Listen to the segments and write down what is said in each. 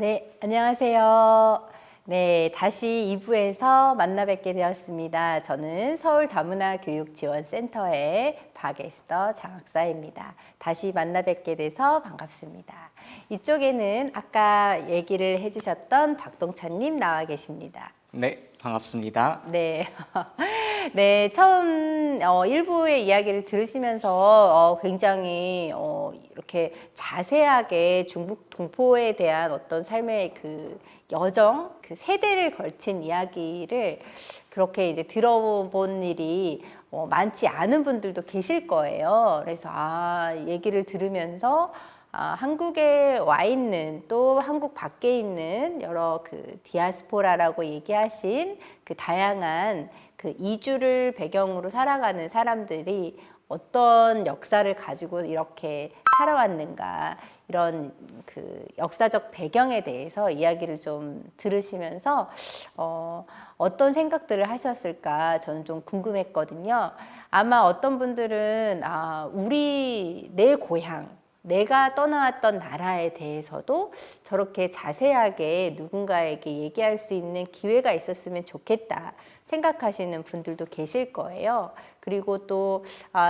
네, 안녕하세요. 네, 다시 2부에서 만나 뵙게 되었습니다. 저는 서울 다문화 교육지원센터의 박에스더 장학사입니다. 다시 만나 뵙게 돼서 반갑습니다. 이쪽에는 아까 얘기를 해주셨던 박동찬님 나와 계십니다. 네, 반갑습니다. 네. 네, 처음 1부의 이야기를 들으시면서 굉장히 이렇게 자세하게 중국 동포에 대한 어떤 삶의 그 여정, 그 세대를 걸친 이야기를 그렇게 이제 들어본 일이 많지 않은 분들도 계실 거예요. 그래서 얘기를 들으면서 한국에 와 있는 또 한국 밖에 있는 여러 그 디아스포라라고 얘기하신 그 다양한 그 이주를 배경으로 살아가는 사람들이 어떤 역사를 가지고 이렇게 살아왔는가, 이런 그 역사적 배경에 대해서 이야기를 좀 들으시면서 어떤 생각들을 하셨을까 저는 좀 궁금했거든요. 아마 어떤 분들은 내 고향, 내가 떠나왔던 나라에 대해서도 저렇게 자세하게 누군가에게 얘기할 수 있는 기회가 있었으면 좋겠다 생각하시는 분들도 계실 거예요. 그리고 또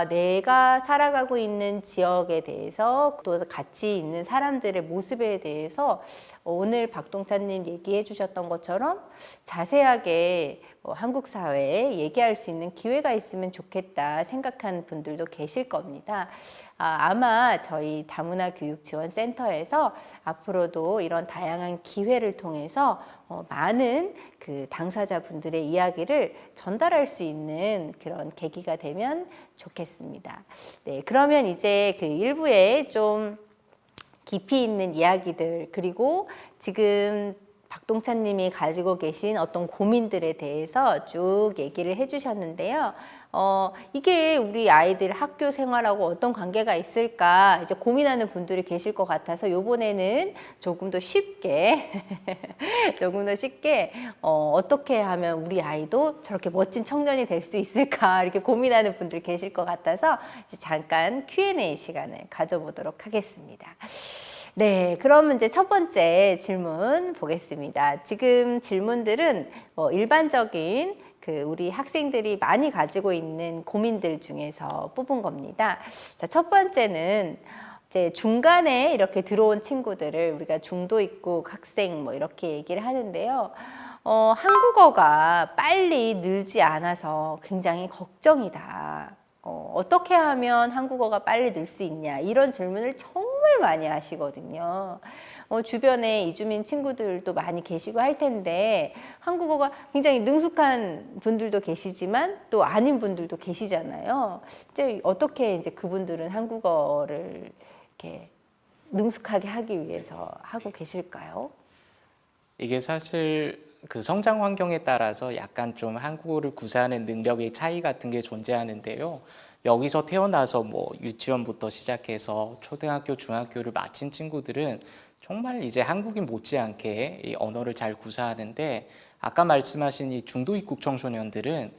내가 살아가고 있는 지역에 대해서 또 같이 있는 사람들의 모습에 대해서 오늘 박동찬님 얘기해 주셨던 것처럼 자세하게 한국 사회에 얘기할 수 있는 기회가 있으면 좋겠다 생각하는 분들도 계실 겁니다. 아마 저희 다문화 교육지원센터에서 앞으로도 이런 다양한 기회를 통해서 많은 그 당사자분들의 이야기를 전달할 수 있는 그런 계기가 되면 좋겠습니다. 네, 그러면 이제 그 일부에 좀 깊이 있는 이야기들, 그리고 지금 박동찬 님이 가지고 계신 어떤 고민들에 대해서 쭉 얘기를 해주셨는데요. 이게 우리 아이들 학교 생활하고 어떤 관계가 있을까 이제 고민하는 분들이 계실 것 같아서 요번에는 조금 더 쉽게 어떻게 하면 우리 아이도 저렇게 멋진 청년이 될 수 있을까 이렇게 고민하는 분들 계실 것 같아서 이제 잠깐 Q&A 시간을 가져보도록 하겠습니다. 네, 그럼 이제 첫 번째 질문 보겠습니다. 지금 질문들은 일반적인 그 우리 학생들이 많이 가지고 있는 고민들 중에서 뽑은 겁니다. 자, 첫 번째는 이제 중간에 이렇게 들어온 친구들을 우리가 중도 입국 학생 뭐 이렇게 얘기를 하는데요. 한국어가 빨리 늘지 않아서 굉장히 걱정이다. 어떻게 하면 한국어가 빨리 늘 수 있냐 이런 질문을 정말 많이 하시거든요. 주변에 이주민 친구들도 많이 계시고 할 텐데 한국어가 굉장히 능숙한 분들도 계시지만 또 아닌 분들도 계시잖아요. 이제 어떻게 이제 그분들은 한국어를 이렇게 능숙하게 하기 위해서 하고 계실까요? 이게 사실 그 성장 환경에 따라서 약간 좀 한국어를 구사하는 능력의 차이 같은 게 존재하는데요. 여기서 태어나서 뭐 유치원부터 시작해서 초등학교, 중학교를 마친 친구들은 정말 이제 한국인 못지않게 이 언어를 잘 구사하는데, 아까 말씀하신 이 중도 입국 청소년들은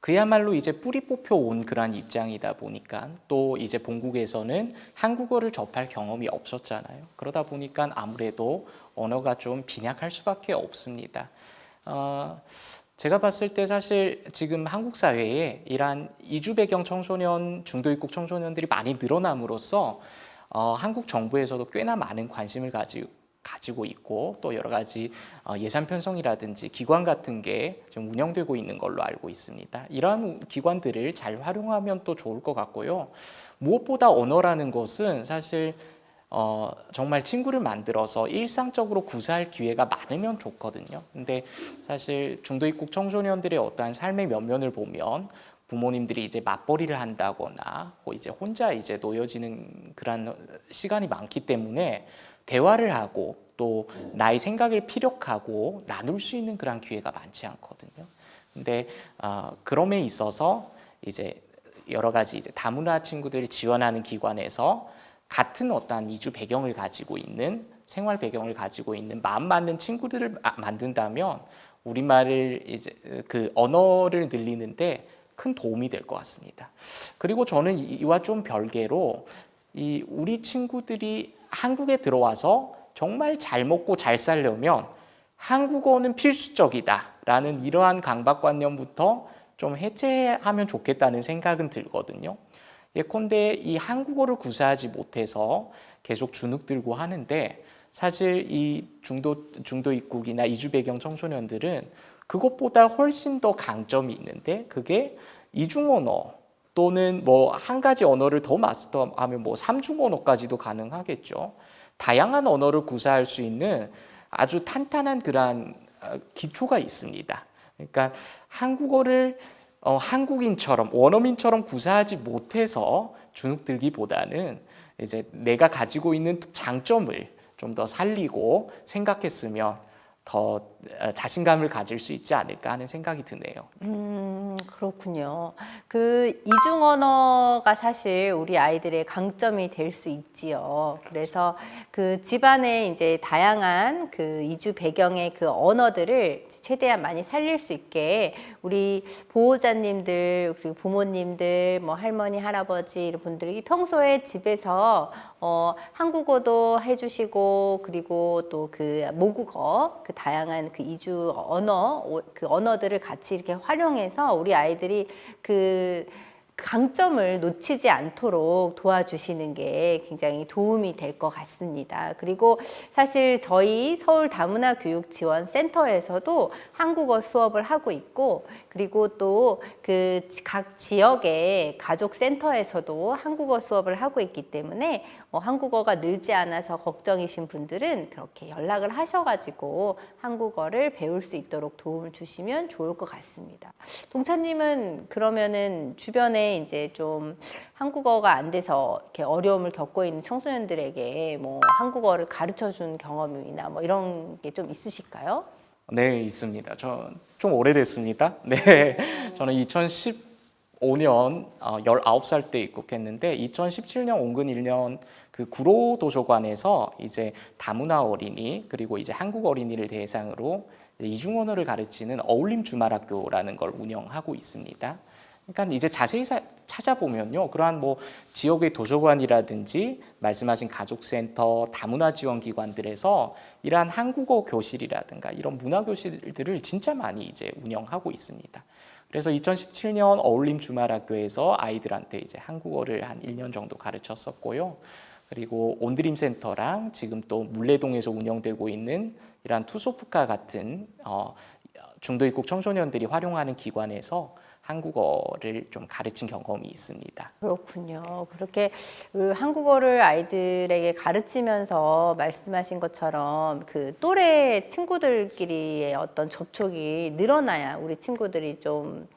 그야말로 이제 뿌리 뽑혀 온 그런 입장이다 보니까, 또 이제 본국에서는 한국어를 접할 경험이 없었잖아요. 그러다 보니까 아무래도 언어가 좀 빈약할 수밖에 없습니다. 제가 봤을 때 사실 지금 한국 사회에 이러한 이주 배경 청소년, 중도 입국 청소년들이 많이 늘어남으로써 한국 정부에서도 꽤나 많은 관심을 가지고 있고, 또 여러 가지 예산 편성이라든지 기관 같은 게 좀 운영되고 있는 걸로 알고 있습니다. 이러한 기관들을 잘 활용하면 또 좋을 것 같고요. 무엇보다 언어라는 것은 사실 정말 친구를 만들어서 일상적으로 구사할 기회가 많으면 좋거든요. 근데 사실 중도 입국 청소년들의 어떠한 삶의 면면을 보면 부모님들이 이제 맞벌이를 한다거나 이제 혼자 이제 놓여지는 그런 시간이 많기 때문에 대화를 하고 또 나의 생각을 피력하고 나눌 수 있는 그런 기회가 많지 않거든요. 근데 그럼에 있어서 이제 여러 가지 이제 다문화 친구들을 지원하는 기관에서 같은 어떠한 이주 배경을 가지고 있는, 생활 배경을 가지고 있는 마음 맞는 친구들을 만든다면 우리말을 이제 그 언어를 늘리는데 큰 도움이 될 것 같습니다. 그리고 저는 이와 좀 별개로 우리 친구들이 한국에 들어와서 정말 잘 먹고 잘 살려면 한국어는 필수적이다라는 이러한 강박관념부터 좀 해체하면 좋겠다는 생각은 들거든요. 예컨대 이 한국어를 구사하지 못해서 계속 주눅 들고 하는데 사실 이 중도 입국이나 이주 배경 청소년들은 그것보다 훨씬 더 강점이 있는데 그게 이중 언어 또는 뭐 한 가지 언어를 더 마스터하면 뭐 삼중 언어까지도 가능하겠죠. 다양한 언어를 구사할 수 있는 아주 탄탄한 그러한 기초가 있습니다. 그러니까 한국어를 한국인처럼 원어민처럼 구사하지 못해서 주눅들기보다는 이제 내가 가지고 있는 장점을 좀 더 살리고 생각했으면 더 자신감을 가질 수 있지 않을까 하는 생각이 드네요. 그렇군요. 그 이중 언어가 사실 우리 아이들의 강점이 될 수 있지요. 그래서 그 집안에 이제 다양한 그 이주 배경의 그 언어들을 최대한 많이 살릴 수 있게 우리 보호자님들 그리고 부모님들 뭐 할머니 할아버지 이런 분들이 평소에 집에서 한국어도 해주시고 그리고 또 그 모국어 그 다양한 그 이주 언어 그 언어들을 같이 이렇게 활용해서 우리 아이들이 그 강점을 놓치지 않도록 도와주시는 게 굉장히 도움이 될 것 같습니다. 그리고 사실 저희 서울 다문화 교육 지원 센터에서도 한국어 수업을 하고 있고 그리고 또 그 각 지역의 가족 센터에서도 한국어 수업을 하고 있기 때문에 한국어가 늘지 않아서 걱정이신 분들은 그렇게 연락을 하셔가지고 한국어를 배울 수 있도록 도움을 주시면 좋을 것 같습니다. 동차님은 그러면은 주변에 이제 좀 한국어가 안 돼서 이렇게 어려움을 겪고 있는 청소년들에게 뭐 한국어를 가르쳐 준 경험이나 뭐 이런 게 좀 있으실까요? 네, 있습니다. 저 좀 오래됐습니다. 네, 저는 2015년 19살 때 입국했는데 2017년 온근 1년 그 구로 도서관에서 이제 다문화 어린이 그리고 이제 한국 어린이를 대상으로 이중 언어를 가르치는 어울림 주말학교라는 걸 운영하고 있습니다. 그러니까 이제 자세히 찾아보면요, 그러한 뭐 지역의 도서관이라든지 말씀하신 가족센터, 다문화 지원기관들에서 이러한 한국어 교실이라든가 이런 문화 교실들을 진짜 많이 이제 운영하고 있습니다. 그래서 2017년 어울림 주말학교에서 아이들한테 이제 한국어를 한 1년 정도 가르쳤었고요. 그리고 온드림 센터랑 지금 또 물레동에서 운영되고 있는 이러한 투소프카 같은 중도 입국 청소년들이 활용하는 기관에서 한국어를 좀 가르친 경험이 있습니다. 그렇군요. 그렇게 그 한국어를 아이들에게 가르치면서 말씀하신 것처럼 그 또래 친구들끼리의 어떤 접촉이 늘어나야 우리 친구들이 좀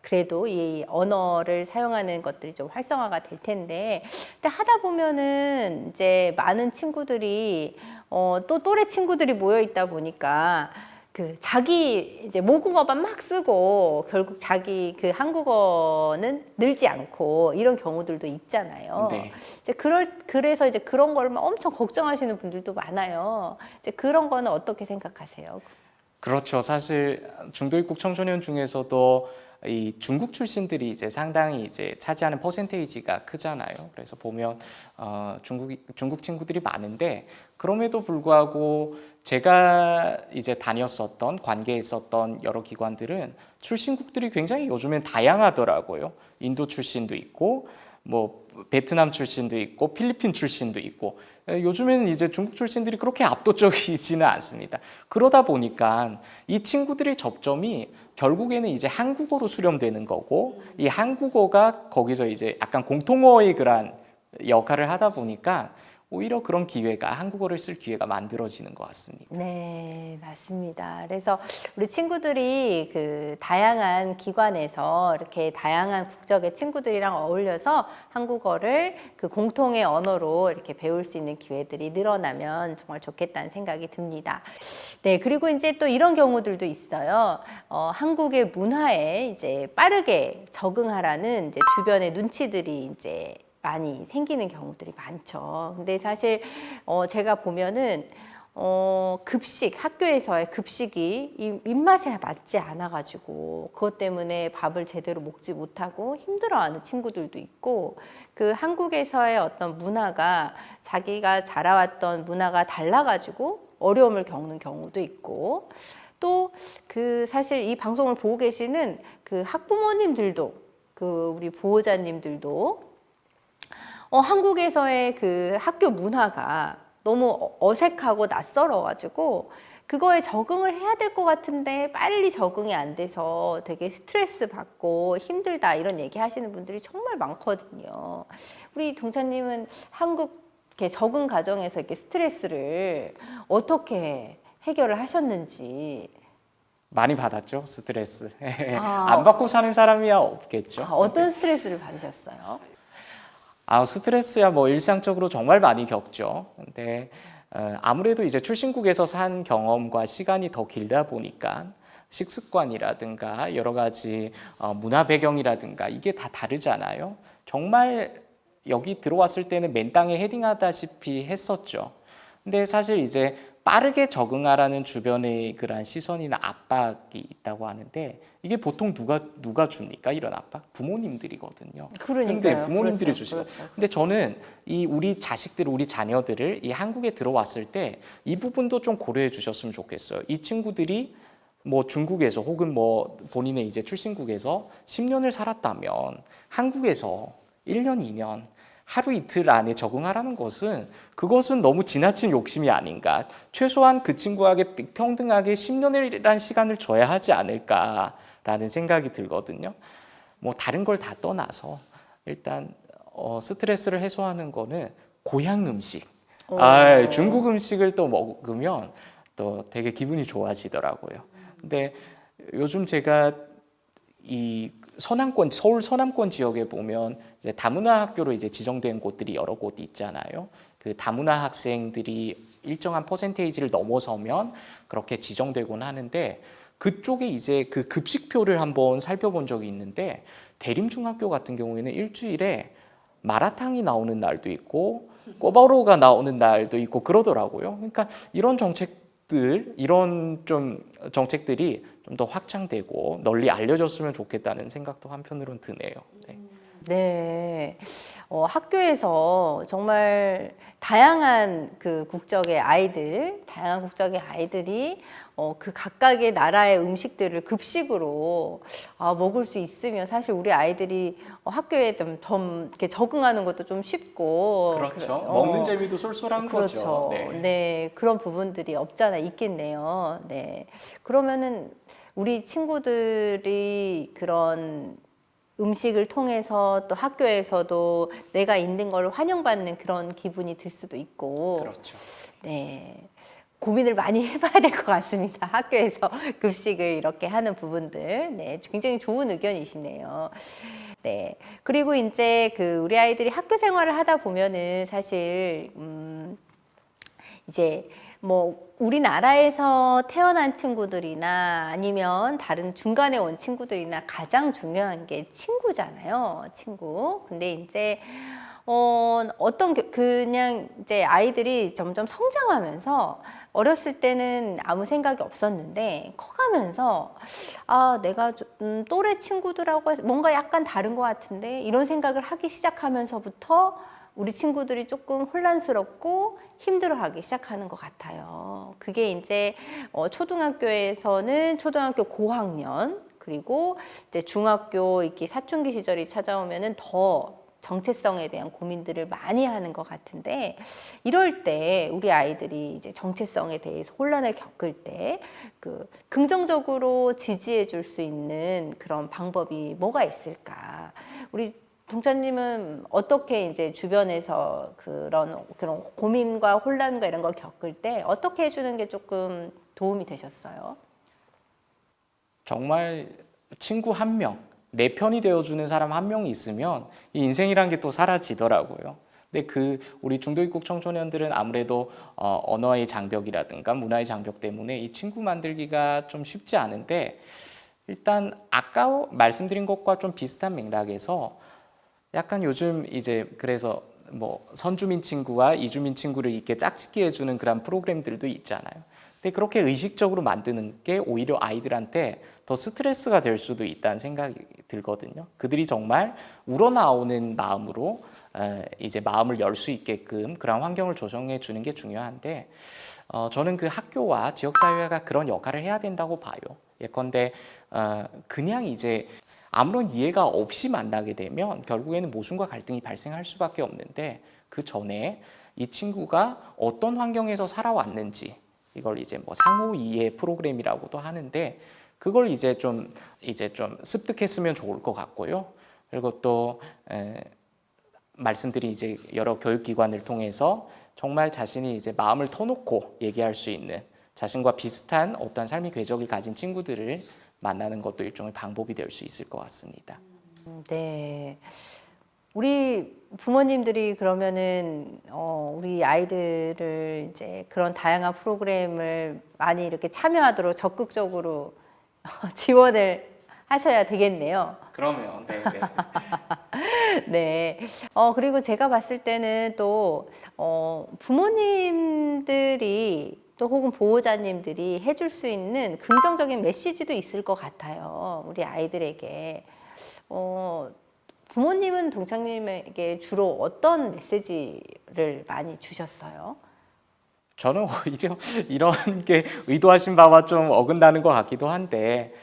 그래도 이 언어를 사용하는 것들이 좀 활성화가 될 텐데, 근데 하다 보면은 이제 많은 친구들이 또 또래 친구들이 모여 있다 보니까 그 자기 이제 모국어만 막 쓰고 결국 자기 그 한국어는 늘지 않고 이런 경우들도 있잖아요. 네. 이제 그래서 이제 그런 걸 엄청 걱정하시는 분들도 많아요. 이제 그런 거는 어떻게 생각하세요? 그렇죠. 사실 중도 입국 청소년 중에서도 이 중국 출신들이 이제 상당히 이제 차지하는 퍼센테이지가 크잖아요. 그래서 보면 중국 친구들이 많은데 그럼에도 불구하고 제가 이제 다녔었던 관계했었던 여러 기관들은 출신국들이 굉장히 요즘엔 다양하더라고요. 인도 출신도 있고 뭐 베트남 출신도 있고 필리핀 출신도 있고 요즘에는 이제 중국 출신들이 그렇게 압도적이지는 않습니다. 그러다 보니까 이 친구들의 접점이 결국에는 이제 한국어로 수렴되는 거고 이 한국어가 거기서 이제 약간 공통어의 그런 역할을 하다 보니까 오히려 그런 기회가 한국어를 쓸 기회가 만들어지는 것 같습니다. 네, 맞습니다. 그래서 우리 친구들이 그 다양한 기관에서 이렇게 다양한 국적의 친구들이랑 어울려서 한국어를 그 공통의 언어로 이렇게 배울 수 있는 기회들이 늘어나면 정말 좋겠다는 생각이 듭니다. 네, 그리고 이제 또 이런 경우들도 있어요. 한국의 문화에 이제 빠르게 적응하라는 이제 주변의 눈치들이 이제 많이 생기는 경우들이 많죠. 근데 사실 제가 보면은 급식, 학교에서의 급식이 입맛에 맞지 않아가지고 그것 때문에 밥을 제대로 먹지 못하고 힘들어하는 친구들도 있고, 그 한국에서의 어떤 문화가 자기가 자라왔던 문화가 달라가지고 어려움을 겪는 경우도 있고, 또 그 사실 이 방송을 보고 계시는 그 학부모님들도, 그 우리 보호자님들도 한국에서의 그 학교 문화가 너무 어색하고 낯설어가지고 그거에 적응을 해야 될 것 같은데 빨리 적응이 안 돼서 되게 스트레스 받고 힘들다, 이런 얘기 하시는 분들이 정말 많거든요. 우리 동차님은 한국 이렇게 적응 과정에서 이렇게 스트레스를 어떻게 해결을 하셨는지. 많이 받았죠, 스트레스. 아, 안 받고 사는 사람이야 없겠죠. 어떤 스트레스를 받으셨어요? 스트레스야 뭐 일상적으로 정말 많이 겪죠. 근데 아무래도 이제 출신국에서 산 경험과 시간이 더 길다 보니까 식습관이라든가 여러 가지 문화 배경이라든가 이게 다 다르잖아요. 정말 여기 들어왔을 때는 맨 땅에 헤딩하다시피 했었죠. 근데 사실 이제 빠르게 적응하라는 주변의 그런 시선이나 압박이 있다고 하는데, 이게 보통 누가 줍니까? 이런 압박? 부모님들이거든요. 그러니까요. 근데 부모님들이 그렇죠, 주시고. 그렇죠. 근데 저는 이 우리 자식들, 우리 자녀들을 이 한국에 들어왔을 때 이 부분도 좀 고려해 주셨으면 좋겠어요. 이 친구들이 뭐 중국에서 혹은 뭐 본인의 이제 출신국에서 10년을 살았다면 한국에서 1년, 2년 하루 이틀 안에 적응하라는 것은, 그것은 너무 지나친 욕심이 아닌가. 최소한 그 친구에게 평등하게 10년이라는 시간을 줘야 하지 않을까라는 생각이 들거든요. 뭐 다른 걸 다 떠나서 일단 스트레스를 해소하는 거는 고향 음식. 중국 음식을 또 먹으면 또 되게 기분이 좋아지더라고요. 근데 요즘 제가 이 서남권, 서울 서남권 지역에 보면 이제 다문화 학교로 이제 지정된 곳들이 여러 곳 있잖아요. 그 다문화 학생들이 일정한 퍼센테이지를 넘어서면 그렇게 지정되곤 하는데, 그쪽에 이제 그 급식표를 한번 살펴본 적이 있는데, 대림중학교 같은 경우에는 일주일에 마라탕이 나오는 날도 있고 꼬바로우가 나오는 날도 있고 그러더라고요. 그러니까 이런 이런 좀 정책들이 좀 더 확장되고 널리 알려졌으면 좋겠다는 생각도 한편으로는 드네요. 네. 네, 학교에서 정말 다양한 그 국적의 아이들, 다양한 국적의 아이들이 그 각각의 나라의 음식들을 급식으로 먹을 수 있으면 사실 우리 아이들이 학교에 좀 이렇게 적응하는 것도 좀 쉽고, 그렇죠. 먹는 재미도 쏠쏠한 그렇죠. 거죠. 네. 네, 그런 부분들이 없잖아 있겠네요. 네, 그러면은 우리 친구들이 그런 음식을 통해서 또 학교에서도 내가 있는 걸 환영받는 그런 기분이 들 수도 있고, 그렇죠. 네, 고민을 많이 해봐야 될 것 같습니다. 학교에서 급식을 이렇게 하는 부분들. 네, 굉장히 좋은 의견이시네요. 네, 그리고 이제 그 우리 아이들이 학교 생활을 하다 보면은 사실 이제 뭐 우리나라에서 태어난 친구들이나 아니면 다른 중간에 온 친구들이나 가장 중요한 게 친구잖아요. 친구. 근데 이제 그냥 이제 아이들이 점점 성장하면서 어렸을 때는 아무 생각이 없었는데 커가면서 내가 또래 친구들하고 뭔가 약간 다른 것 같은데 이런 생각을 하기 시작하면서부터 우리 친구들이 조금 혼란스럽고 힘들어하기 시작하는 것 같아요. 그게 이제 초등학교에서는 초등학교 고학년, 그리고 이제 중학교 이렇게 사춘기 시절이 찾아오면은 더 정체성에 대한 고민들을 많이 하는 것 같은데, 이럴 때 우리 아이들이 이제 정체성에 대해서 혼란을 겪을 때 그 긍정적으로 지지해 줄 수 있는 그런 방법이 뭐가 있을까? 우리 동찬님은 어떻게 이제 주변에서 그런 고민과 혼란과 이런 걸 겪을 때 어떻게 해주는 게 조금 도움이 되셨어요? 정말 친구 한 명, 내 편이 되어주는 사람 한 명이 있으면 이 인생이란 게 또 사라지더라고요. 근데 우리 중도입국 청소년들은 아무래도 언어의 장벽이라든가 문화의 장벽 때문에 이 친구 만들기가 좀 쉽지 않은데, 일단 아까 말씀드린 것과 좀 비슷한 맥락에서 약간 요즘 이제 그래서 뭐 선주민 친구와 이주민 친구를 이렇게 짝짓기 해주는 그런 프로그램들도 있잖아요. 근데 그렇게 의식적으로 만드는 게 오히려 아이들한테 더 스트레스가 될 수도 있다는 생각이 들거든요. 그들이 정말 우러나오는 마음으로 이제 마음을 열 수 있게끔 그런 환경을 조성해 주는 게 중요한데, 저는 그 학교와 지역사회가 그런 역할을 해야 된다고 봐요. 예컨대 그냥 이제 아무런 이해가 없이 만나게 되면 결국에는 모순과 갈등이 발생할 수밖에 없는데, 그 전에 이 친구가 어떤 환경에서 살아왔는지, 이걸 이제 뭐 상호 이해 프로그램이라고도 하는데, 그걸 이제 좀 습득했으면 좋을 것 같고요. 그리고 또 말씀드린 이제 여러 교육기관을 통해서 정말 자신이 이제 마음을 터놓고 얘기할 수 있는, 자신과 비슷한 어떤 삶의 궤적을 가진 친구들을 만나는 것도 일종의 방법이 될 수 있을 것 같습니다. 네. 우리 부모님들이 그러면은 우리 아이들을 이제 그런 다양한 프로그램을 많이 이렇게 참여하도록 적극적으로 지원을 하셔야 되겠네요. 그러면 네. 네. 그리고 제가 봤을 때는 또 부모님들이 또 혹은 보호자님들이 해줄 수 있는 긍정적인 메시지도 있을 것 같아요. 우리 아이들에게. 부모님은 동창님에게 주로 어떤 메시지를 많이 주셨어요? 저는 오히려 이런 게 의도하신 바와 좀 어긋나는 것 같기도 한데,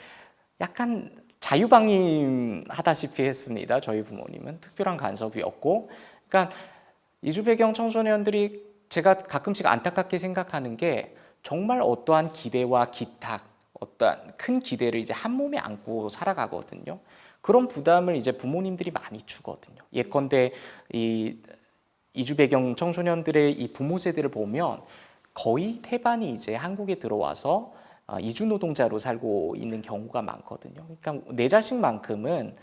약간 자유방임하다시피 했습니다. 저희 부모님은 특별한 간섭이 없고, 그러니까 이주 배경 청소년들이 제가 가끔씩 안타깝게 생각하는 게, 정말 어떠한 기대와 기탁, 어떠한 큰 기대를 이제 한 몸에 안고 살아가거든요. 그런 부담을 이제 부모님들이 많이 주거든요. 예컨대 이 이주 배경 청소년들의 이 부모 세대를 보면 거의 태반이 이제 한국에 들어와서 이주 노동자로 살고 있는 경우가 많거든요. 그러니까 내 자식만큼은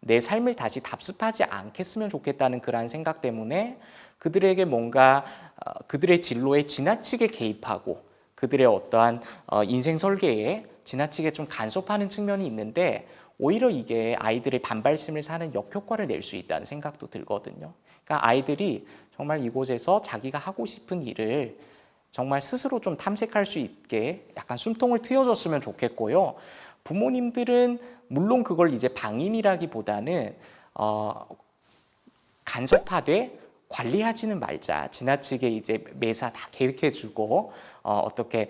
내 삶을 다시 답습하지 않겠으면 좋겠다는 그런 생각 때문에 그들에게 뭔가 그들의 진로에 지나치게 개입하고 그들의 어떠한 인생 설계에 지나치게 좀 간섭하는 측면이 있는데, 오히려 이게 아이들의 반발심을 사는 역효과를 낼 수 있다는 생각도 들거든요. 그러니까 아이들이 정말 이곳에서 자기가 하고 싶은 일을 정말 스스로 좀 탐색할 수 있게 약간 숨통을 트여줬으면 좋겠고요. 부모님들은 물론 그걸 이제 방임이라기보다는 간섭하되 관리하지는 말자, 지나치게 이제 매사 다 계획해주고 어떻게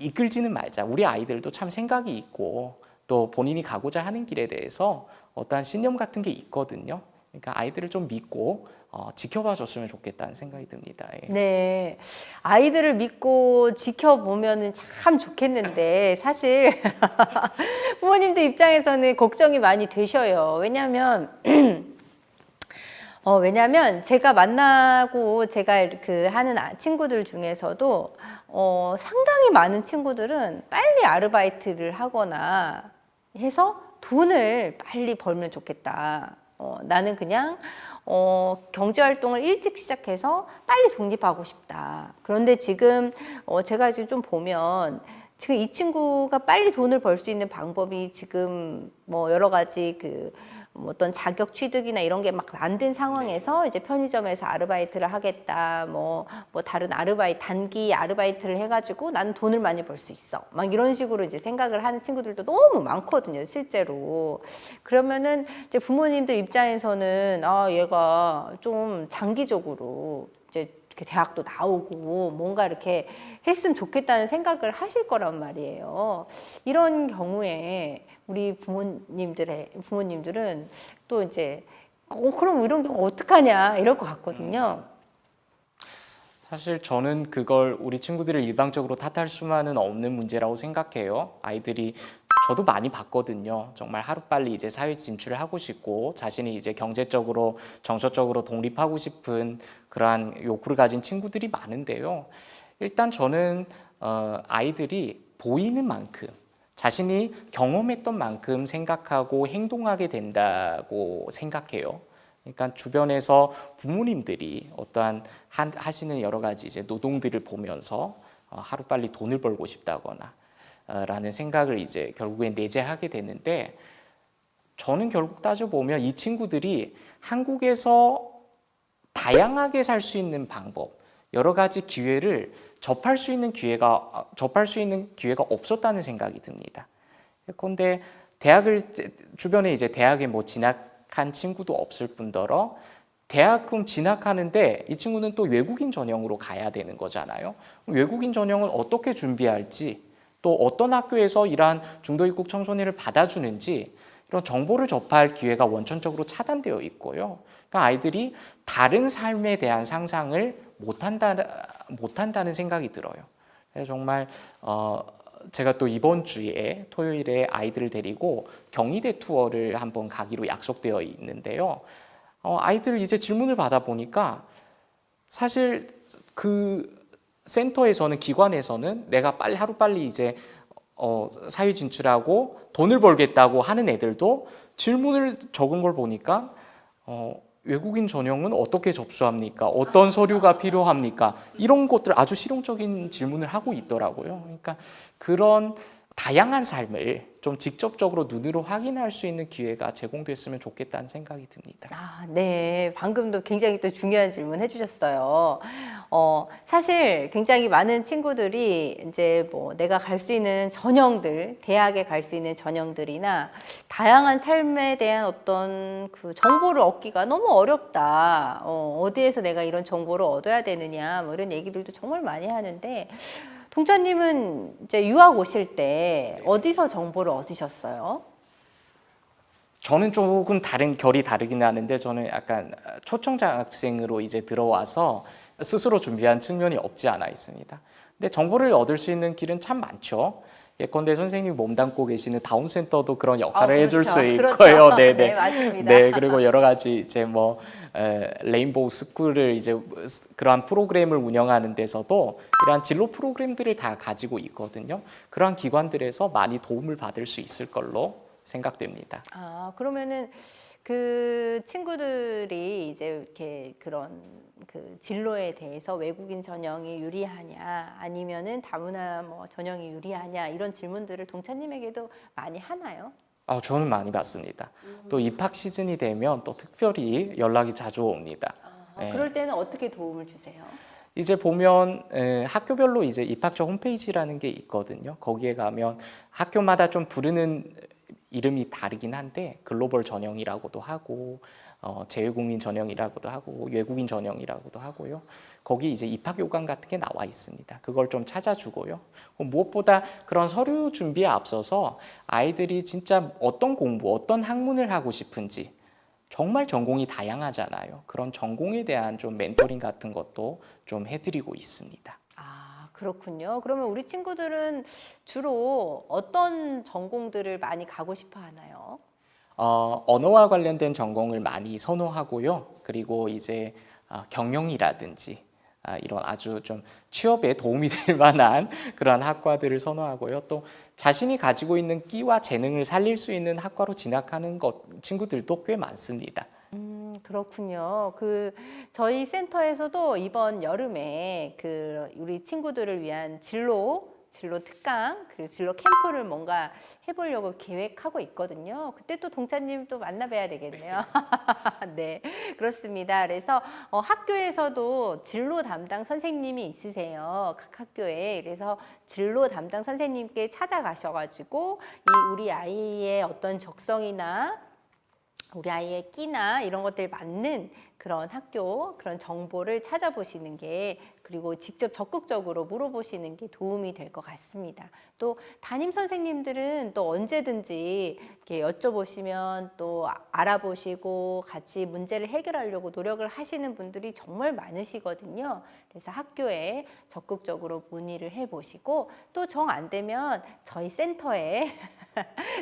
이끌지는 말자. 우리 아이들도 참 생각이 있고 또 본인이 가고자 하는 길에 대해서 어떠한 신념 같은 게 있거든요. 그러니까 아이들을 좀 믿고 지켜봐 줬으면 좋겠다는 생각이 듭니다. 예. 네. 아이들을 믿고 지켜보면은 참 좋겠는데, 사실 부모님들 입장에서는 걱정이 많이 되셔요. 왜냐면 제가 만나고 제가 하는 친구들 중에서도 상당히 많은 친구들은 빨리 아르바이트를 하거나 해서 돈을 빨리 벌면 좋겠다. 나는 그냥 경제활동을 일찍 시작해서 빨리 독립하고 싶다. 그런데 지금 제가 지금 좀 보면 지금 이 친구가 빨리 돈을 벌 수 있는 방법이 지금 뭐 여러 가지 뭐 어떤 자격 취득이나 이런 게 막 안 된 상황에서 이제 편의점에서 아르바이트를 하겠다, 뭐 다른 단기 아르바이트를 해가지고 나는 돈을 많이 벌 수 있어, 막 이런 식으로 이제 생각을 하는 친구들도 너무 많거든요, 실제로. 그러면은 이제 부모님들 입장에서는 얘가 좀 장기적으로 이제 이렇게 대학도 나오고 뭔가 이렇게 했으면 좋겠다는 생각을 하실 거란 말이에요. 이런 경우에 우리 부모님들은 또 이제 그럼 이런 경우 어떡하냐 이럴 것 같거든요. 사실 저는 그걸 우리 친구들을 일방적으로 탓할 수만은 없는 문제라고 생각해요. 아이들이 저도 많이 봤거든요. 정말 하루빨리 이제 사회 진출을 하고 싶고 자신이 이제 경제적으로 정서적으로 독립하고 싶은 그러한 욕구를 가진 친구들이 많은데요. 일단 저는 아이들이 보이는 만큼, 자신이 경험했던 만큼 생각하고 행동하게 된다고 생각해요. 그러니까 주변에서 부모님들이 어떠한 하시는 여러 가지 이제 노동들을 보면서 하루빨리 돈을 벌고 싶다거나 라는 생각을 이제 결국엔 내재하게 되는데, 저는 결국 따져보면 이 친구들이 한국에서 다양하게 살 수 있는 방법, 여러 가지 기회를 접할 수 있는 기회가 없었다는 생각이 듭니다. 그런데 주변에 이제 대학에 뭐 진학한 친구도 없을 뿐더러 대학금 진학하는데 이 친구는 또 외국인 전형으로 가야 되는 거잖아요. 외국인 전형을 어떻게 준비할지, 또 어떤 학교에서 이러한 중도 입국 청소년을 받아주는지 이런 정보를 접할 기회가 원천적으로 차단되어 있고요. 그러니까 아이들이 다른 삶에 대한 상상을 못한다는 생각이 들어요. 그래서 정말 제가 또 이번 주에 토요일에 아이들을 데리고 경희대 투어를 한번 가기로 약속되어 있는데요. 아이들 이제 질문을 받아보니까 사실 그 센터에서는, 기관에서는 내가 하루빨리 이제 사회 진출하고 돈을 벌겠다고 하는 애들도 질문을 적은 걸 보니까 외국인 전형은 어떻게 접수합니까? 어떤 서류가 필요합니까? 이런 것들 아주 실용적인 질문을 하고 있더라고요. 그러니까 그런 다양한 삶을 좀 직접적으로 눈으로 확인할 수 있는 기회가 제공됐으면 좋겠다는 생각이 듭니다. 네. 방금도 굉장히 또 중요한 질문 해주셨어요. 사실 굉장히 많은 친구들이 이제 뭐 내가 갈 수 있는 전형들, 대학에 갈 수 있는 전형들이나 다양한 삶에 대한 어떤 그 정보를 얻기가 너무 어렵다. 어디에서 내가 이런 정보를 얻어야 되느냐, 뭐 이런 얘기들도 정말 많이 하는데, 동자님은 이제 유학 오실 때 어디서 정보를 얻으셨어요? 저는 조금 결이 다르긴 하는데, 저는 약간 초청장학생으로 이제 들어와서 스스로 준비한 측면이 없지 않아 있습니다. 근데 정보를 얻을 수 있는 길은 참 많죠. 예컨대 선생님이 몸담고 계시는 다운센터도 그런 역할을 해줄 수 있고요. 그렇죠. 네네. 네, 맞습니다. 네, 그리고 여러 가지 이제 뭐 레인보우 스쿨을 이제 그러한 프로그램을 운영하는 데서도 이러한 진로 프로그램들을 다 가지고 있거든요. 그러한 기관들에서 많이 도움을 받을 수 있을 걸로 생각됩니다. 그러면은 그 친구들이 이제 이렇게 그런 그 진로에 대해서 외국인 전형이 유리하냐, 아니면은 다문화 뭐 전형이 유리하냐, 이런 질문들을 동차님에게도 많이 하나요? 저는 많이 받습니다. 또 입학 시즌이 되면 또 특별히 연락이 자주 옵니다. 네. 그럴 때는 어떻게 도움을 주세요? 이제 보면 학교별로 이제 입학처 홈페이지라는 게 있거든요. 거기에 가면 학교마다 좀 부르는 이름이 다르긴 한데, 글로벌 전형이라고도 하고 재외국민 전형이라고도 하고 외국인 전형이라고도 하고요. 거기 이제 입학 요강 같은 게 나와 있습니다. 그걸 좀 찾아주고요. 무엇보다 그런 서류 준비에 앞서서 아이들이 진짜 어떤 공부, 어떤 학문을 하고 싶은지, 정말 전공이 다양하잖아요. 그런 전공에 대한 좀 멘토링 같은 것도 좀 해드리고 있습니다. 그렇군요. 그러면 우리 친구들은 주로 어떤 전공들을 많이 가고 싶어 하나요? 언어와 관련된 전공을 많이 선호하고요. 그리고 이제 경영이라든지 이런 아주 좀 취업에 도움이 될 만한 그런 학과들을 선호하고요. 또 자신이 가지고 있는 끼와 재능을 살릴 수 있는 학과로 진학하는 친구들도 꽤 많습니다. 그렇군요. 저희 센터에서도 이번 여름에 우리 친구들을 위한 진로 특강, 그리고 진로 캠프를 뭔가 해보려고 계획하고 있거든요. 그때 또 동차님 또 만나 뵈야 되겠네요. 네, 그렇습니다. 그래서 학교에서도 진로 담당 선생님이 있으세요. 각 학교에. 그래서 진로 담당 선생님께 찾아가셔가지고 우리 아이의 어떤 적성이나 우리 아이의 끼나 이런 것들 맞는 그런 학교, 그런 정보를 찾아보시는 게, 그리고 직접 적극적으로 물어보시는 게 도움이 될 것 같습니다. 또 담임 선생님들은 또 언제든지 이렇게 여쭤보시면 또 알아보시고 같이 문제를 해결하려고 노력을 하시는 분들이 정말 많으시거든요. 그래서 학교에 적극적으로 문의를 해보시고, 또 정 안 되면 저희 센터에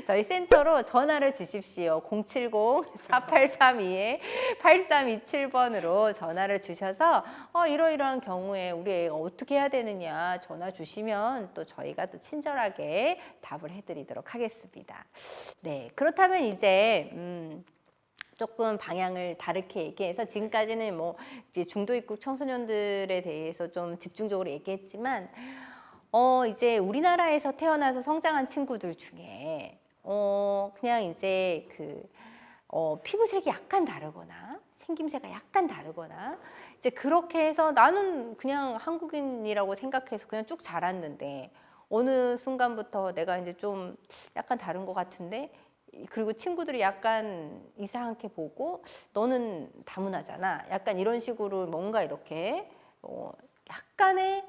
저희 센터로 전화를 주십시오. 070-4832-8327번으로 전화를 주셔서 이러이러한 경우에 우리 애가 어떻게 해야 되느냐 전화 주시면 또 저희가 또 친절하게 답을 해드리도록 하겠습니다. 네, 그렇다면 이제 조금 방향을 다르게 얘기해서, 지금까지는 뭐 이제 중도 입국 청소년들에 대해서 좀 집중적으로 얘기했지만, 이제 우리나라에서 태어나서 성장한 친구들 중에 그냥 이제 피부색이 약간 다르거나 생김새가 약간 다르거나 이제 그렇게 해서 나는 그냥 한국인이라고 생각해서 그냥 쭉 자랐는데 어느 순간부터 내가 이제 좀 약간 다른 것 같은데 그리고 친구들이 약간 이상하게 보고 너는 다문화잖아. 약간 이런 식으로 뭔가 이렇게 약간의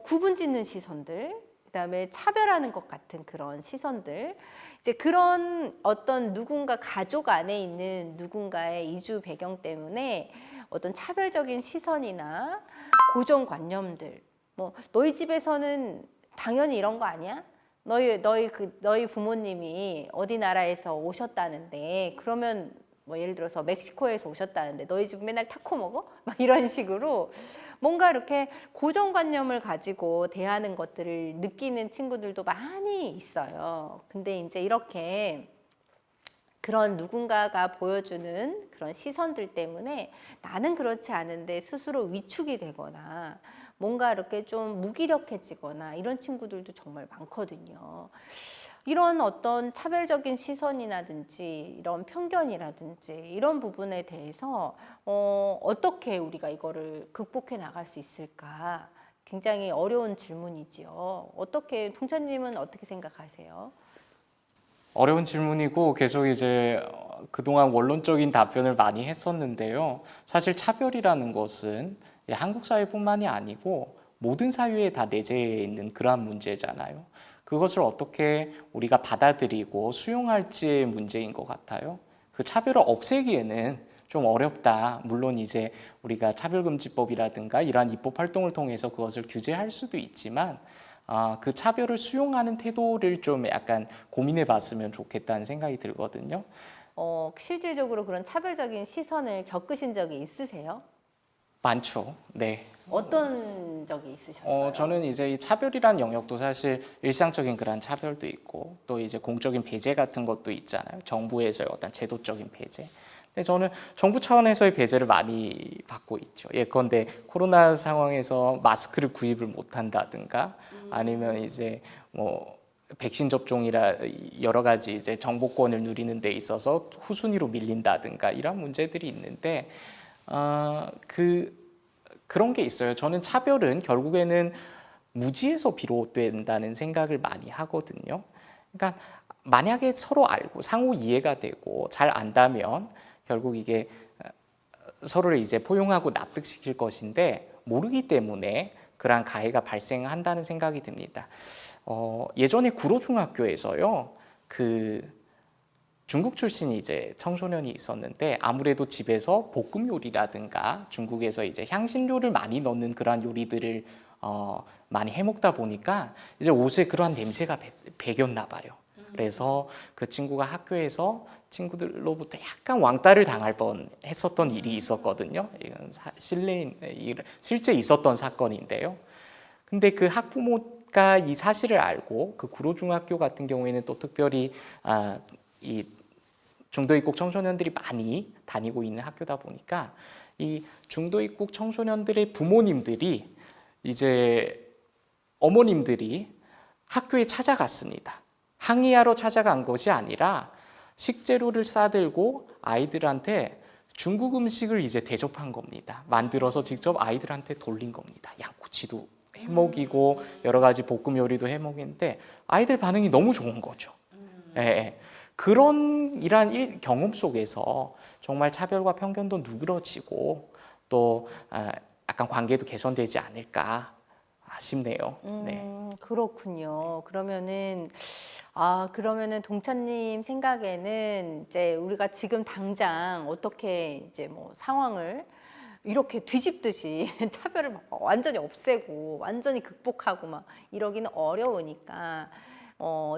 구분 짓는 시선들, 그다음에 차별하는 것 같은 그런 시선들, 이제 그런 어떤 누군가 가족 안에 있는 누군가의 이주 배경 때문에 어떤 차별적인 시선이나 고정관념들, 뭐 너희 집에서는 당연히 이런 거 아니야? 너희 부모님이 어디 나라에서 오셨다는데 그러면 뭐 예를 들어서 멕시코에서 오셨다는데 너희 집 맨날 타코 먹어? 막 이런 식으로 뭔가 이렇게 고정관념을 가지고 대하는 것들을 느끼는 친구들도 많이 있어요. 근데 이제 이렇게 그런 누군가가 보여주는 그런 시선들 때문에 나는 그렇지 않은데 스스로 위축이 되거나 뭔가 이렇게 좀 무기력해지거나 이런 친구들도 정말 많거든요. 이런 어떤 차별적인 시선이라든지 이런 편견이라든지 이런 부분에 대해서 어떻게 우리가 이거를 극복해 나갈 수 있을까? 굉장히 어려운 질문이지요. 어떻게 동찬님은 어떻게 생각하세요? 어려운 질문이고 계속 이제 그동안 원론적인 답변을 많이 했었는데요. 사실 차별이라는 것은 한국 사회뿐만이 아니고 모든 사회에 다 내재해 있는 그러한 문제잖아요. 그것을 어떻게 우리가 받아들이고 수용할지의 문제인 것 같아요. 그 차별을 없애기에는 좀 어렵다. 물론 이제 우리가 차별금지법이라든가 이러한 입법 활동을 통해서 그것을 규제할 수도 있지만 그 차별을 수용하는 태도를 좀 약간 고민해 봤으면 좋겠다는 생각이 들거든요. 실질적으로 그런 차별적인 시선을 겪으신 적이 있으세요? 많죠. 네. 어떤 적이 있으셨어요? 저는 이제 이 차별이란 영역도 사실 일상적인 그런 차별도 있고 또 이제 공적인 배제 같은 것도 있잖아요. 정부에서의 어떤 제도적인 배제. 근데 저는 정부 차원에서의 배제를 많이 받고 있죠. 예컨대 코로나 상황에서 마스크를 구입을 못 한다든가 아니면 이제 뭐 백신 접종이라 여러 가지 이제 정보권을 누리는 데 있어서 후순위로 밀린다든가 이런 문제들이 있는데 그런 게 있어요. 저는 차별은 결국에는 무지에서 비롯된다는 생각을 많이 하거든요. 그러니까 만약에 서로 알고 상호 이해가 되고 잘 안다면 결국 이게 서로를 이제 포용하고 납득시킬 것인데 모르기 때문에 그러한 가해가 발생한다는 생각이 듭니다. 예전에 구로중학교에서요, 중국 출신이 이제 청소년이 있었는데 아무래도 집에서 볶음 요리라든가 중국에서 이제 향신료를 많이 넣는 그러한 요리들을 많이 해먹다 보니까 이제 옷에 그러한 냄새가 배겼나 봐요. 그래서 그 친구가 학교에서 친구들로부터 약간 왕따를 당할 뻔했었던 일이 있었거든요. 이건 실제 있었던 사건인데요. 근데 그 학부모가 이 사실을 알고 그 구로중학교 같은 경우에는 또 특별히 이 중도 입국 청소년들이 많이 다니고 있는 학교다 보니까 이 중도 입국 청소년들의 부모님들이 이제 어머님들이 학교에 찾아갔습니다. 항의하러 찾아간 것이 아니라 식재료를 싸들고 아이들한테 중국 음식을 이제 대접한 겁니다. 만들어서 직접 아이들한테 돌린 겁니다. 양꼬치도 해먹이고 여러 가지 볶음 요리도 해먹이는데 아이들 반응이 너무 좋은 거죠. 예. 그런 이러한 경험 속에서 정말 차별과 편견도 누그러지고 또 약간 관계도 개선되지 않을까 싶네요. 네. 그렇군요. 그러면은 동찬님 생각에는 이제 우리가 지금 당장 어떻게 이제 뭐 상황을 이렇게 뒤집듯이 차별을 막 완전히 없애고 완전히 극복하고 막 이러기는 어려우니까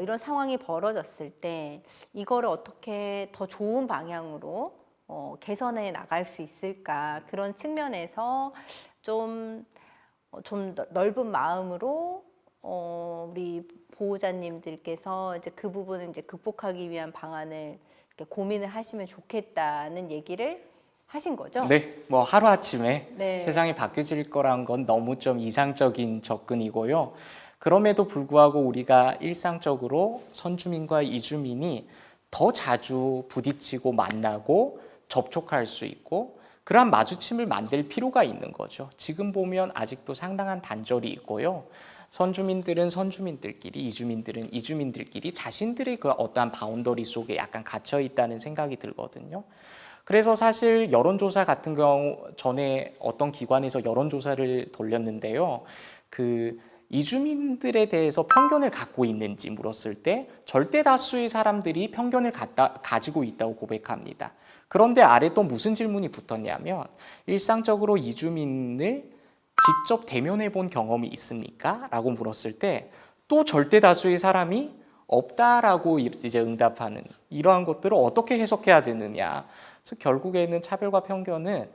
이런 상황이 벌어졌을 때 이거를 어떻게 더 좋은 방향으로 개선해 나갈 수 있을까 그런 측면에서 좀 넓은 마음으로 우리 보호자님들께서 이제 그 부분을 이제 극복하기 위한 방안을 이렇게 고민을 하시면 좋겠다는 얘기를 하신 거죠? 네, 뭐 하루아침에 네. 세상이 바뀌어질 거란 건 너무 좀 이상적인 접근이고요. 그럼에도 불구하고 우리가 일상적으로 선주민과 이주민이 더 자주 부딪히고 만나고 접촉할 수 있고 그러한 마주침을 만들 필요가 있는 거죠. 지금 보면 아직도 상당한 단절이 있고요. 선주민들은 선주민들끼리, 이주민들은 이주민들끼리 자신들의 그 어떠한 바운더리 속에 약간 갇혀 있다는 생각이 들거든요. 그래서 사실 여론조사 같은 경우 전에 어떤 기관에서 여론조사를 돌렸는데요. 그 이주민들에 대해서 편견을 갖고 있는지 물었을 때 절대 다수의 사람들이 편견을 가지고 있다고 고백합니다. 그런데 아래 또 무슨 질문이 붙었냐면 일상적으로 이주민을 직접 대면해 본 경험이 있습니까? 라고 물었을 때 또 절대 다수의 사람이 없다라고 이제 응답하는 이러한 것들을 어떻게 해석해야 되느냐. 그래서 결국에는 차별과 편견은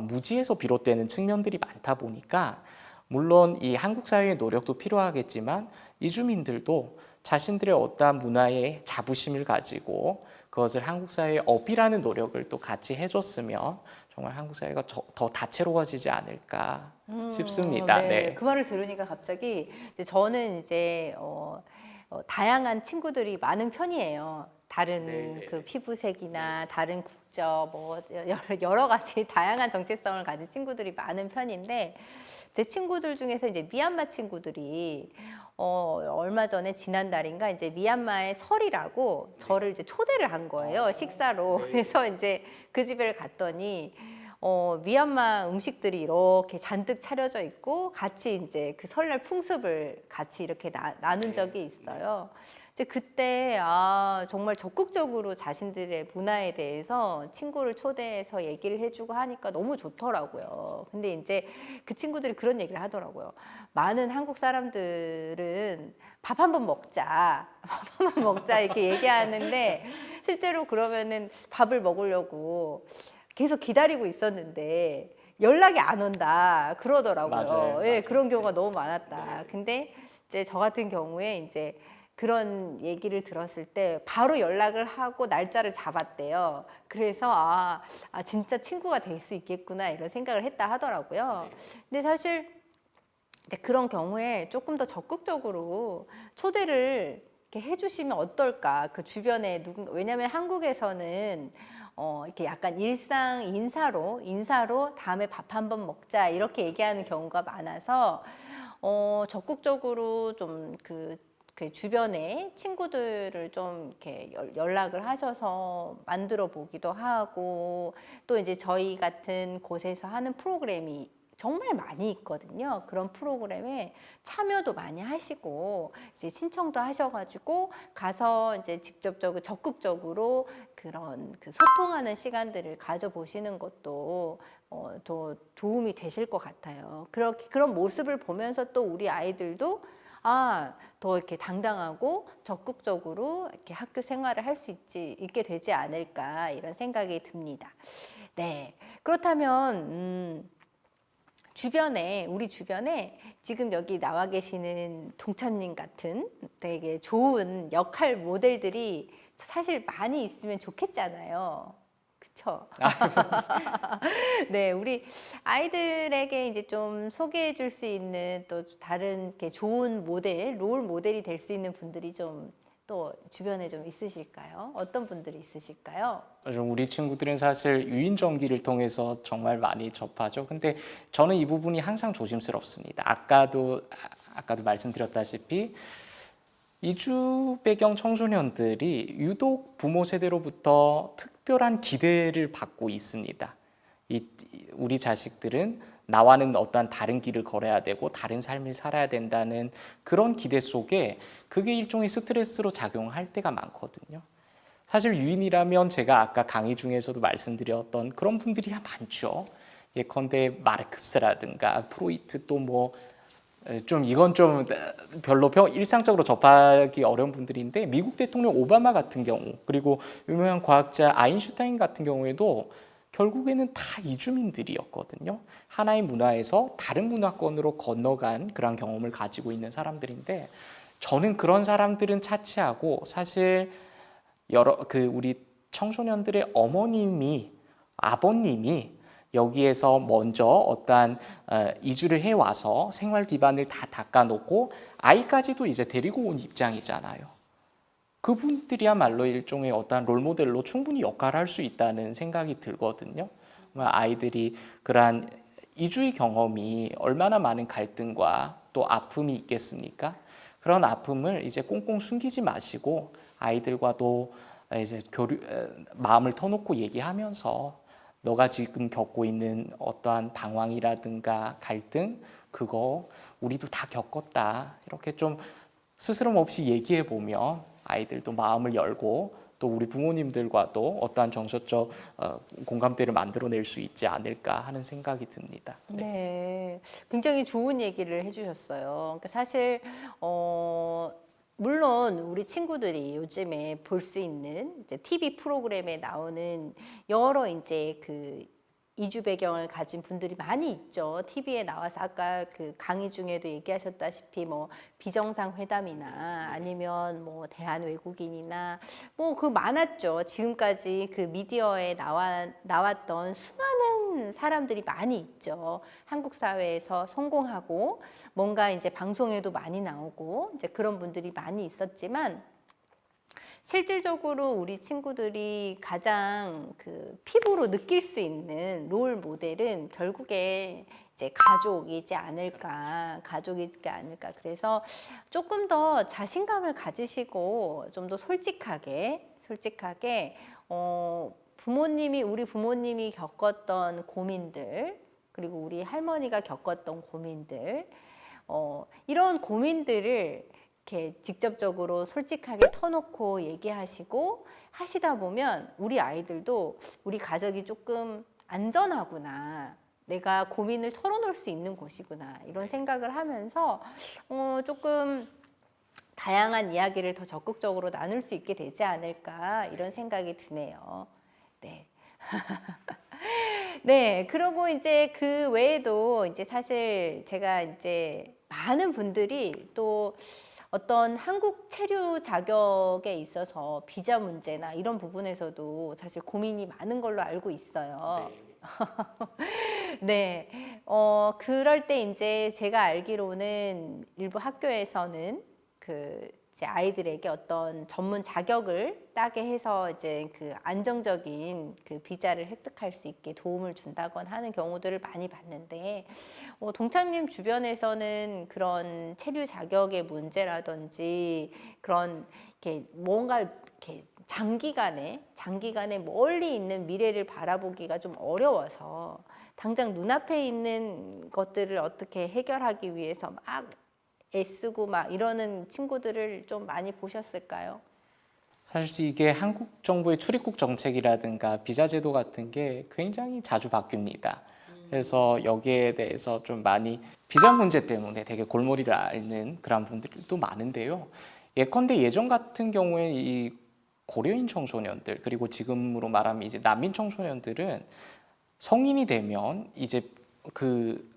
무지에서 비롯되는 측면들이 많다 보니까 물론 이 한국 사회의 노력도 필요하겠지만 이주민들도 자신들의 어떠한 문화의 자부심을 가지고 그것을 한국 사회에 어필하는 노력을 또 같이 해줬으면 정말 한국 사회가 더 다채로워지지 않을까 싶습니다. 네. 네. 그 말을 들으니까 갑자기 이제 저는 이제 다양한 친구들이 많은 편이에요. 다른 네. 그 피부색이나 다른 국적 뭐 여러 가지 다양한 정체성을 가진 친구들이 많은 편인데 제 친구들 중에서 이제 미얀마 친구들이 얼마 전에 지난달인가 이제 미얀마의 설이라고 저를 이제 초대를 한 거예요. 식사로. 그래서 이제 그 집에 갔더니 미얀마 음식들이 이렇게 잔뜩 차려져 있고 같이 이제 그 설날 풍습을 같이 이렇게 나눈 적이 있어요. 이제 그때 정말 적극적으로 자신들의 문화에 대해서 친구를 초대해서 얘기를 해주고 하니까 너무 좋더라고요. 근데 이제 그 친구들이 그런 얘기를 하더라고요. 많은 한국 사람들은 밥 한번 먹자, 밥 한번 먹자 이렇게 얘기하는데 실제로 그러면은 밥을 먹으려고 계속 기다리고 있었는데 연락이 안 온다 그러더라고요. 맞아요, 예, 맞아요. 그런 경우가 너무 많았다. 근데 이제 저 같은 경우에 이제 그런 얘기를 들었을 때 바로 연락을 하고 날짜를 잡았대요. 그래서 진짜 친구가 될 수 있겠구나 이런 생각을 했다 하더라고요. 근데 사실 이제 그런 경우에 조금 더 적극적으로 초대를 이렇게 해주시면 어떨까? 그 주변에 누군가 왜냐하면 한국에서는 이렇게 약간 일상 인사로 다음에 밥 한번 먹자 이렇게 얘기하는 경우가 많아서 적극적으로 좀 그 주변에 친구들을 좀 이렇게 연락을 하셔서 만들어 보기도 하고 또 이제 저희 같은 곳에서 하는 프로그램이 정말 많이 있거든요. 그런 프로그램에 참여도 많이 하시고 이제 신청도 하셔가지고 가서 이제 직접적으로 적극적으로 그런 그 소통하는 시간들을 가져보시는 것도 더 도움이 되실 것 같아요. 그런 모습을 보면서 또 우리 아이들도 더 이렇게 당당하고 적극적으로 이렇게 학교 생활을 할 수 있게 되지 않을까 이런 생각이 듭니다. 네, 그렇다면 우리 주변에 지금 여기 나와 계시는 동참님 같은 되게 좋은 역할 모델들이 사실 많이 있으면 좋겠잖아요. 그쵸? 네, 우리 아이들에게 이제 좀 소개해 줄 수 있는 또 다른 이렇게 좋은 롤 모델이 될 수 있는 분들이 좀 또 주변에 좀 있으실까요? 어떤 분들이 있으실까요? 우리 친구들은 사실 유인전기를 통해서 정말 많이 접하죠. 근데 저는 이 부분이 항상 조심스럽습니다. 아까도 말씀드렸다시피 이주 배경 청소년들이 유독 부모 세대로부터 특별한 기대를 받고 있습니다. 우리 자식들은 나와는 어떠한 다른 길을 걸어야 되고 다른 삶을 살아야 된다는 그런 기대 속에 그게 일종의 스트레스로 작용할 때가 많거든요. 사실 유인이라면 제가 아까 강의 중에서도 말씀드렸던 그런 분들이 많죠. 예컨대 마르크스라든가 프로이트 또 뭐 좀 이건 좀 별로 일상적으로 접하기 어려운 분들인데 미국 대통령 오바마 같은 경우 그리고 유명한 과학자 아인슈타인 같은 경우에도 결국에는 다 이주민들이었거든요. 하나의 문화에서 다른 문화권으로 건너간 그런 경험을 가지고 있는 사람들인데 저는 그런 사람들은 차치하고 사실 우리 청소년들의 아버님이 여기에서 먼저 어떠한 이주를 해와서 생활 기반을 다 닦아놓고 아이까지도 이제 데리고 온 입장이잖아요. 그분들이야말로 일종의 어떠한 롤모델로 충분히 역할을 할 수 있다는 생각이 들거든요. 아이들이 그러한 이주의 경험이 얼마나 많은 갈등과 또 아픔이 있겠습니까? 그런 아픔을 이제 꽁꽁 숨기지 마시고 아이들과도 이제 마음을 터놓고 얘기하면서 너가 지금 겪고 있는 어떠한 방황이라든가 갈등 그거 우리도 다 겪었다 이렇게 좀 스스럼 없이 얘기해 보면 아이들도 마음을 열고 또 우리 부모님들과도 어떠한 정서적 공감대를 만들어낼 수 있지 않을까 하는 생각이 듭니다. 네, 굉장히 좋은 얘기를 해주셨어요. 그러니까 사실 물론 우리 친구들이 요즘에 볼 수 있는 이제 TV 프로그램에 나오는 여러 이제 그 이주 배경을 가진 분들이 많이 있죠. TV에 나와서 아까 그 강의 중에도 얘기하셨다시피 뭐 비정상 회담이나 아니면 뭐 대한 외국인이나 뭐 그 많았죠. 지금까지 그 미디어에 나왔던 수많은 사람들이 많이 있죠. 한국 사회에서 성공하고 뭔가 이제 방송에도 많이 나오고 이제 그런 분들이 많이 있었지만 실질적으로 우리 친구들이 가장 그 피부로 느낄 수 있는 롤 모델은 결국에 이제 가족이지 않을까, 가족이지 않을까. 그래서 조금 더 자신감을 가지시고 좀 더 솔직하게 우리 부모님이 겪었던 고민들, 그리고 우리 할머니가 겪었던 고민들, 이런 고민들을 이렇게 직접적으로 솔직하게 터놓고 얘기하시고 하시다 보면 우리 아이들도 우리 가족이 조금 안전하구나. 내가 고민을 털어놓을 수 있는 곳이구나. 이런 생각을 하면서 조금 다양한 이야기를 더 적극적으로 나눌 수 있게 되지 않을까 이런 생각이 드네요. 네. 네, 그리고 이제 그 외에도 이제 사실 제가 이제 많은 분들이 또 어떤 한국 체류 자격에 있어서 비자 문제나 이런 부분에서도 사실 고민이 많은 걸로 알고 있어요. 네, 그럴 때 이제 제가 알기로는 일부 학교에서는 그 이제 아이들에게 어떤 전문 자격을 따게 해서 이제 그 안정적인 그 비자를 획득할 수 있게 도움을 준다거나 하는 경우들을 많이 봤는데 동창님 주변에서는 그런 체류 자격의 문제라든지 그런 이렇게 뭔가 이렇게 장기간에 멀리 있는 미래를 바라보기가 좀 어려워서 당장 눈앞에 있는 것들을 어떻게 해결하기 위해서 막 애쓰고 막 이러는 친구들을 좀 많이 보셨을까요? 사실 이게 한국 정부의 출입국 정책이라든가 비자 제도 같은 게 굉장히 자주 바뀝니다. 그래서 여기에 대해서 좀 많이 비자 문제 때문에 되게 골머리를 앓는 그런 분들도 많은데요. 예컨대 예전 같은 경우에 이 고려인 청소년들 그리고 지금으로 말하면 이제 난민 청소년들은 성인이 되면 이제 그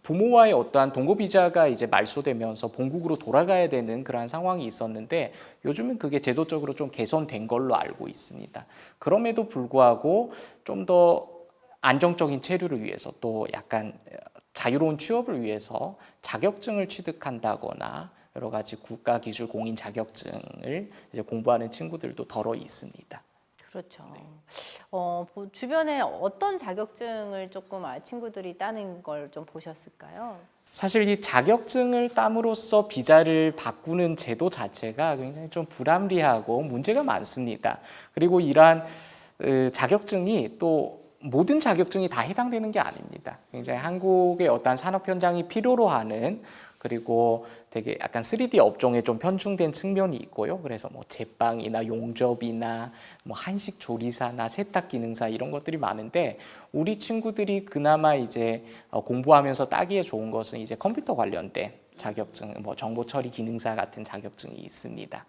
부모와의 어떠한 동거 비자가 이제 말소되면서 본국으로 돌아가야 되는 그러한 상황이 있었는데 요즘은 그게 제도적으로 좀 개선된 걸로 알고 있습니다. 그럼에도 불구하고 좀 더 안정적인 체류를 위해서 또 약간 자유로운 취업을 위해서 자격증을 취득한다거나 여러 가지 국가 기술 공인 자격증을 이제 공부하는 친구들도 더러 있습니다. 그렇죠. 주변에 어떤 자격증을 조금 친구들이 따는 걸 좀 보셨을까요? 사실 이 자격증을 땀으로써 비자를 바꾸는 제도 자체가 굉장히 좀 불합리하고 문제가 많습니다. 그리고 이러한 자격증이 또 모든 자격증이 다 해당되는 게 아닙니다. 굉장히 한국의 어떤 산업 현장이 필요로 하는 그리고 되게 약간 3D 업종에 좀 편중된 측면이 있고요. 그래서 뭐 제빵이나 용접이나 뭐 한식 조리사나 세탁 기능사 이런 것들이 많은데 우리 친구들이 그나마 이제 공부하면서 따기에 좋은 것은 이제 컴퓨터 관련된 자격증, 뭐 정보 처리 기능사 같은 자격증이 있습니다.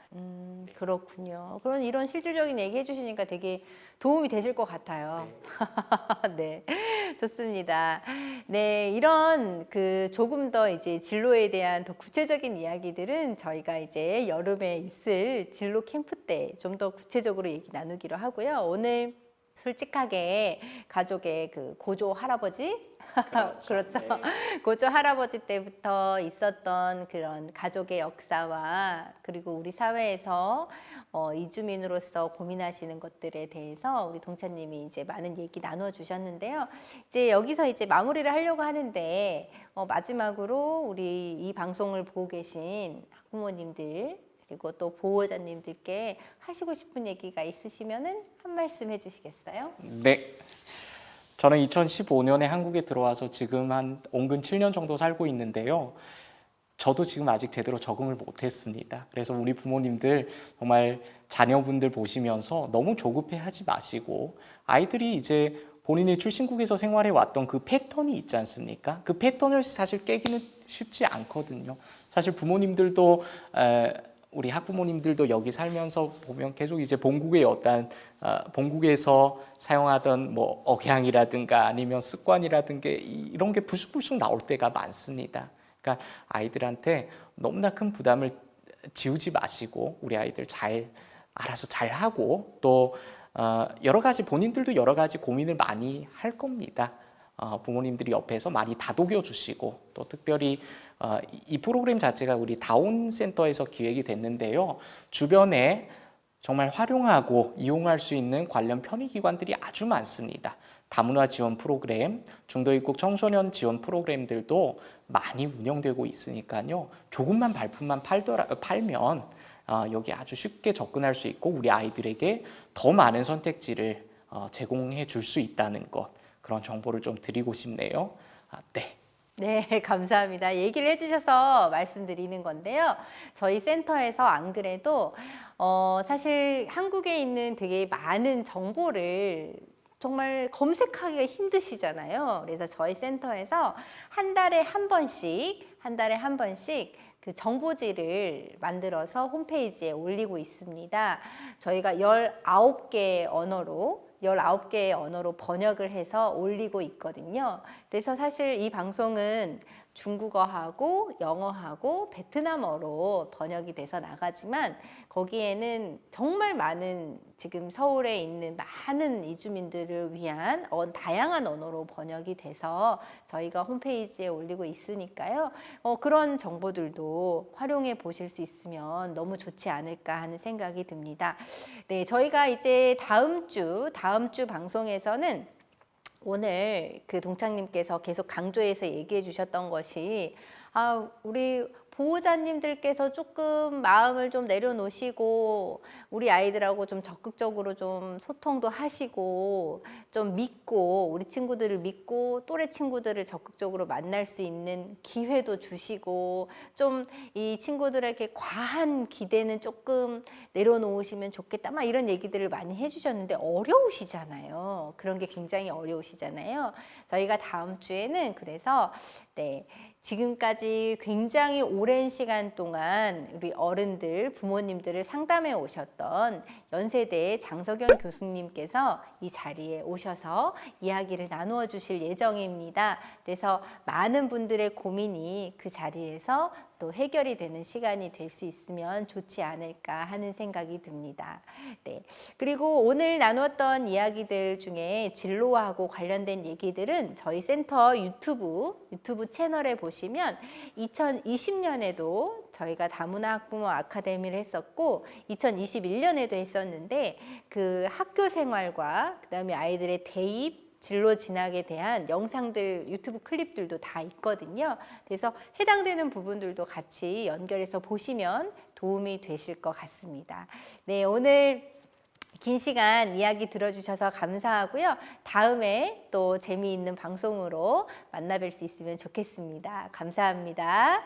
그렇군요. 그런 이런 실질적인 얘기 해주시니까 되게 도움이 되실 것 같아요. 네, 좋습니다. 네, 이런 그 조금 더 이제 진로에 대한 더 구체적인 이야기들은 저희가 이제 여름에 있을 진로 캠프 때 좀 더 구체적으로 얘기 나누기로 하고요. 오늘 솔직하게 가족의 그 고조 할아버지 그렇죠. 네. 고조 할아버지 때부터 있었던 그런 가족의 역사와 그리고 우리 사회에서 이주민으로서 고민하시는 것들에 대해서 우리 동차님이 이제 많은 얘기 나눠 주셨는데요. 이제 여기서 이제 마무리를 하려고 하는데 마지막으로 우리 이 방송을 보고 계신 학부모님들 그리고 또 보호자님들께 하시고 싶은 얘기가 있으시면은 한 말씀 해주시겠어요? 네. 저는 2015년에 한국에 들어와서 지금 한 온근 7년 정도 살고 있는데요. 저도 지금 아직 제대로 적응을 못했습니다. 그래서 우리 부모님들 정말 자녀분들 보시면서 너무 조급해 하지 마시고 아이들이 이제 본인의 출신국에서 생활해 왔던 그 패턴이 있지 않습니까? 그 패턴을 사실 깨기는 쉽지 않거든요. 사실 부모님들도 우리 학부모님들도 여기 살면서 보면 계속 이제 본국의 어떤 본국에서 사용하던 뭐 억양이라든가 아니면 습관이라든가 이런 게 불쑥불쑥 나올 때가 많습니다. 그러니까 아이들한테 너무나 큰 부담을 지우지 마시고 우리 아이들 잘 알아서 잘 하고 또 여러 가지 본인들도 여러 가지 고민을 많이 할 겁니다. 부모님들이 옆에서 많이 다독여 주시고 또 특별히 이 프로그램 자체가 우리 다운센터에서 기획이 됐는데요. 주변에 정말 활용하고 이용할 수 있는 관련 편의기관들이 아주 많습니다. 다문화 지원 프로그램, 중도 입국 청소년 지원 프로그램들도 많이 운영되고 있으니까요. 조금만 발품만 팔면 여기 아주 쉽게 접근할 수 있고 우리 아이들에게 더 많은 선택지를 제공해 줄 수 있다는 것 그런 정보를 좀 드리고 싶네요. 네. 네, 감사합니다. 얘기를 해주셔서 말씀드리는 건데요. 저희 센터에서 안 그래도 사실 한국에 있는 되게 많은 정보를 정말 검색하기가 힘드시잖아요. 그래서 저희 센터에서 한 달에 한 번씩 그 정보지를 만들어서 홈페이지에 올리고 있습니다. 저희가 19개의 언어로 번역을 해서 올리고 있거든요. 그래서 사실 이 방송은 중국어하고 영어하고 베트남어로 번역이 돼서 나가지만 거기에는 정말 많은 지금 서울에 있는 많은 이주민들을 위한 다양한 언어로 번역이 돼서 저희가 홈페이지에 올리고 있으니까요. 그런 정보들도 활용해 보실 수 있으면 너무 좋지 않을까 하는 생각이 듭니다. 네, 저희가 이제 다음 주 방송에서는 오늘 그 동창님께서 계속 강조해서 얘기해 주셨던 것이 우리 보호자님들께서 조금 마음을 좀 내려놓으시고 우리 아이들하고 좀 적극적으로 좀 소통도 하시고 좀 믿고 우리 친구들을 믿고 또래 친구들을 적극적으로 만날 수 있는 기회도 주시고 좀 이 친구들에게 과한 기대는 조금 내려놓으시면 좋겠다 막 이런 얘기들을 많이 해주셨는데 어려우시잖아요. 그런 게 굉장히 어려우시잖아요. 저희가 다음 주에는 그래서 지금까지 굉장히 오랜 시간 동안 우리 어른들, 부모님들을 상담해 오셨던 연세대 장석연 교수님께서 이 자리에 오셔서 이야기를 나누어 주실 예정입니다. 그래서 많은 분들의 고민이 그 자리에서 또 해결이 되는 시간이 될 수 있으면 좋지 않을까 하는 생각이 듭니다. 네. 그리고 오늘 나누었던 이야기들 중에 진로하고 관련된 얘기들은 저희 센터 유튜브 채널에 보시면 2020년에도 저희가 다문화 학부모 아카데미를 했었고 2021년에도 했었는데 그 학교 생활과 그다음에 아이들의 대입 진로 진학에 대한 영상들, 유튜브 클립들도 다 있거든요. 그래서 해당되는 부분들도 같이 연결해서 보시면 도움이 되실 것 같습니다. 네, 오늘 긴 시간 이야기 들어주셔서 감사하고요. 다음에 또 재미있는 방송으로 만나뵐 수 있으면 좋겠습니다. 감사합니다.